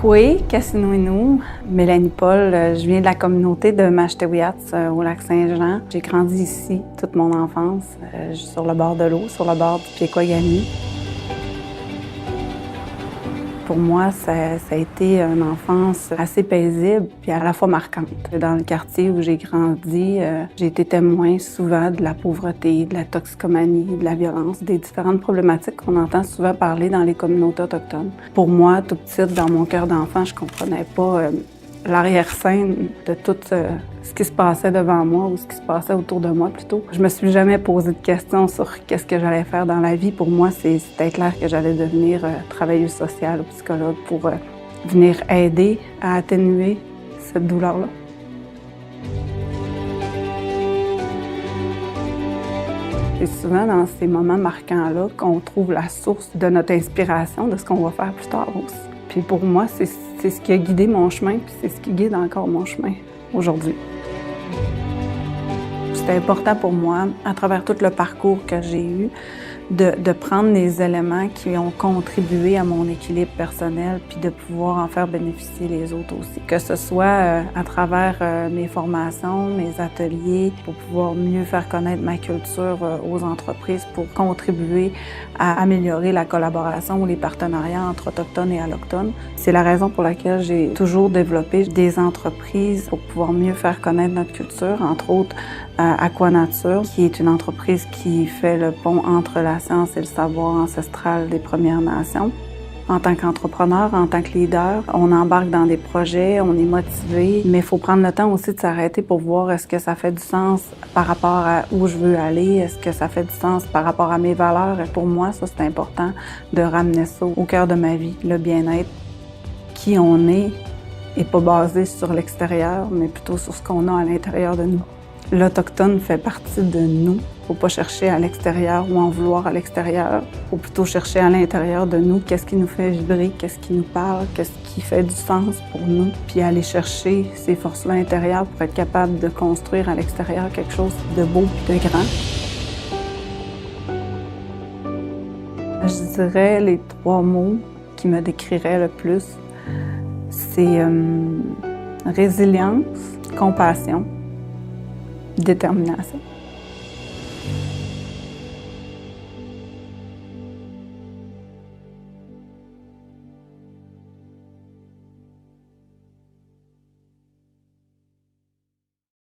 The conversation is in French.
Oui, Kassinou-Inou. Mélanie Paul, je viens de la communauté de Mashtewiyats au Lac-Saint-Jean. J'ai grandi ici toute mon enfance, sur le bord de l'eau, sur le bord du Piékwayami. Pour moi, ça a été une enfance assez paisible puis à la fois marquante. Dans le quartier où j'ai grandi, j'ai été témoin souvent de la pauvreté, de la toxicomanie, de la violence, des différentes problématiques qu'on entend souvent parler dans les communautés autochtones. Pour moi, tout petite, dans mon cœur d'enfant, je comprenais pas l'arrière-scène de tout ce qui se passait devant moi ou ce qui se passait autour de moi plutôt. Je me suis jamais posé de questions sur qu'est-ce que j'allais faire dans la vie. Pour moi, c'était clair que j'allais devenir travailleuse sociale ou psychologue pour venir aider à atténuer cette douleur-là. C'est souvent dans ces moments marquants-là qu'on trouve la source de notre inspiration, de ce qu'on va faire plus tard aussi. Puis pour moi, c'est ce qui a guidé mon chemin, puis c'est ce qui guide encore mon chemin aujourd'hui. C'était important pour moi, à travers tout le parcours que j'ai eu, de prendre les éléments qui ont contribué à mon équilibre personnel puis de pouvoir en faire bénéficier les autres aussi. Que ce soit à travers mes formations, mes ateliers, pour pouvoir mieux faire connaître ma culture aux entreprises, pour contribuer à améliorer la collaboration ou les partenariats entre Autochtones et Allochtones. C'est la raison pour laquelle j'ai toujours développé des entreprises pour pouvoir mieux faire connaître notre culture, entre autres Aquanature, qui est une entreprise qui fait le pont entre la science et le savoir ancestral des Premières Nations. En tant qu'entrepreneur, en tant que leader, on embarque dans des projets, on est motivé, mais il faut prendre le temps aussi de s'arrêter pour voir est-ce que ça fait du sens par rapport à où je veux aller, est-ce que ça fait du sens par rapport à mes valeurs. Et pour moi, ça, c'est important de ramener ça au cœur de ma vie, le bien-être. Qui on est pas basé sur l'extérieur, mais plutôt sur ce qu'on a à l'intérieur de nous. L'Autochtone fait partie de nous. Il ne faut pas chercher à l'extérieur ou en vouloir à l'extérieur. Il faut plutôt chercher à l'intérieur de nous qu'est-ce qui nous fait vibrer, qu'est-ce qui nous parle, qu'est-ce qui fait du sens pour nous. Puis aller chercher ces forces-là intérieures pour être capable de construire à l'extérieur quelque chose de beau et de grand. Je dirais les 3 mots qui me décriraient le plus, c'est résilience, compassion, détermination.